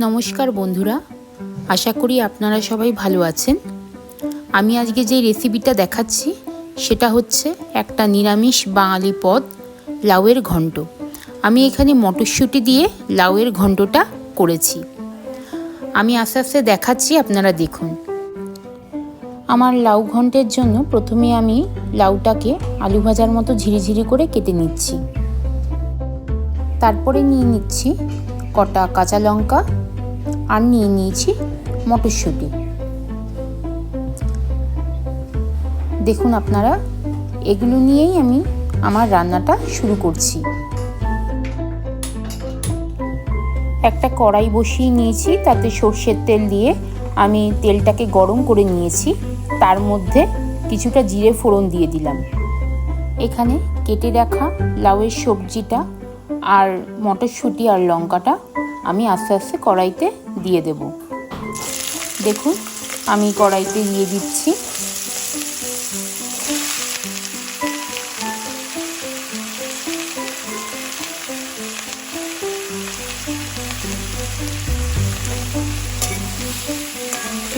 নমস্কার বন্ধুরা, আশা করি আপনারা সবাই ভালো আছেন। আমি আজকে যে রেসিপিটা দেখাচ্ছি সেটা হচ্ছে একটা নিরামিষ বাঙালি পদ, লাউয়ের ঘন্ট। আমি এখানে মটরশুঁটি দিয়ে লাউয়ের ঘন্টটা করেছি। আমি আস্তে আস্তে দেখাচ্ছি, আপনারা দেখুন। আমার লাউ ঘন্টের জন্য প্রথমে আমি লাউটাকে আলু ভাজার মতো ঝিরিঝিরি করে কেটে নিচ্ছি। তারপরে নিয়ে নিচ্ছি কটা কাঁচা লঙ্কা আর নিয়ে নিয়েছি মটরশুঁটি। দেখুন আপনারা, এগুলো নিয়েই আমি আমার রান্নাটা শুরু করছি। একটা কড়াই বসিয়ে নিয়েছি, তাতে সর্ষের তেল দিয়ে আমি তেলটাকে গরম করে নিয়েছি। তার মধ্যে কিছুটা জিরে ফোড়ন দিয়ে দিলাম। এখানে কেটে রাখা লাউয়ের সবজিটা আর মটরশুঁটি আর লঙ্কাটা আমি আস্তে আস্তে কড়াইতে দিয়ে দেব। দেখুন, আমি কড়াইতে দিয়ে দিচ্ছি।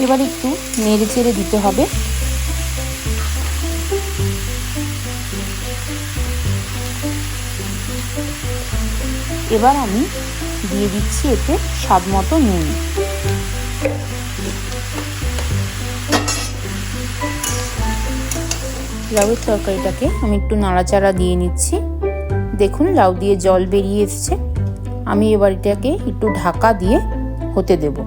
এবার একটু নেড়ে চেড়ে দিতে হবে। এবার আমি দিয়ে দিচ্ছি এতে স্বাদ মতো নুন। লাউয়ের তরকারিটাকে আমি একটু নাড়াচাড়া দিয়ে নিচ্ছি। দেখুন, লাউ দিয়ে জল বেরিয়ে এসছে। আমি এবার এটাকে একটু ঢাকা দিয়ে হতে দেব।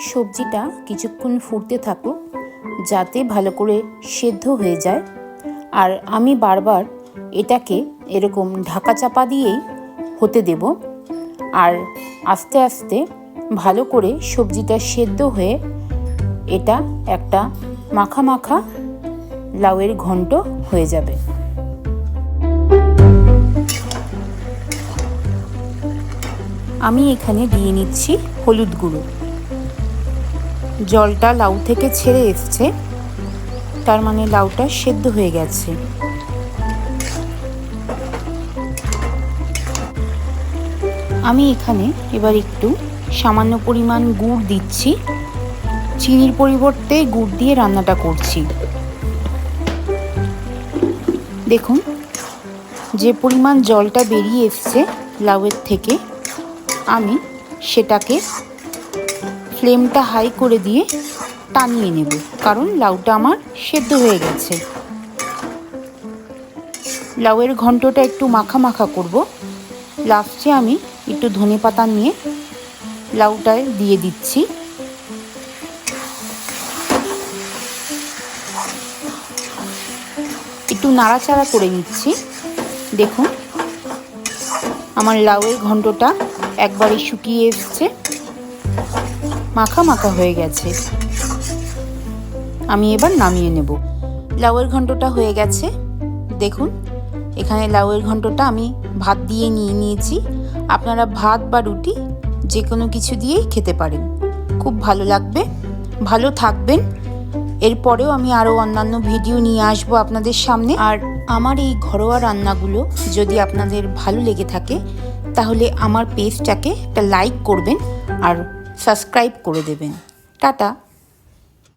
সবজিটা কিছুক্ষণ ফুটতে থাকুক, যাতে ভালো করে সেদ্ধ হয়ে যায়। আর আমি বারবার এটাকে এরকম ঢাকা চাপা দিয়েই হতে দেব। আর আস্তে আস্তে ভালো করে সবজিটা সেদ্ধ হয়ে এটা একটা মাখা মাখা লাউয়ের ঘন্ট হয়ে যাবে। আমি এখানে দিয়ে নিচ্ছি হলুদ গুঁড়ো। জলটা লাউ থেকে ছেড়ে এসছে, তার মানে লাউটা সেদ্ধ হয়ে গেছে। আমি এখানে এবার একটু সামান্য পরিমাণ গুড় দিচ্ছি। চিনির পরিবর্তে গুড় দিয়ে রান্নাটা করছি। দেখুন, যে পরিমাণ জলটা বেরিয়ে এসছে লাউয়ের থেকে, আমি সেটাকে ফ্লেমটা হাই করে দিয়ে টানিয়ে নেব, কারণ লাউটা আমার সেদ্ধ হয়ে গেছে। লাউয়ের ঘন্টটা একটু মাখা মাখা করব। লাস্টে আমি একটু ধনেপাতা নিয়ে লাউটায় দিয়ে দিচ্ছি। একটু নাড়াচাড়া করে নিচ্ছি। দেখুন, আমার লাউয়ের ঘন্টটা একবারে শুকিয়ে এসছে, মাখা মাখা হয়ে গেছে। আমি এবার নামিয়ে নেব। লাউয়ের ঘন্টটা হয়ে গেছে। দেখুন, এখানে লাউয়ের ঘন্টটা আমি ভাত দিয়ে নিয়ে নিয়েছি। আপনারা ভাত বা রুটি যে কোনো কিছু দিয়েই খেতে পারেন, খুব ভালো লাগবে। ভালো থাকবেন। এরপরেও আমি আরও অন্যান্য ভিডিও নিয়ে আসবো আপনাদের সামনে। আর আমার এই ঘরোয়া রান্নাগুলো যদি আপনাদের ভালো লেগে থাকে, তাহলে আমার পেজটাকে একটা লাইক করবেন আর সাবস্ক্রাইব করে দেবেন। টাটা।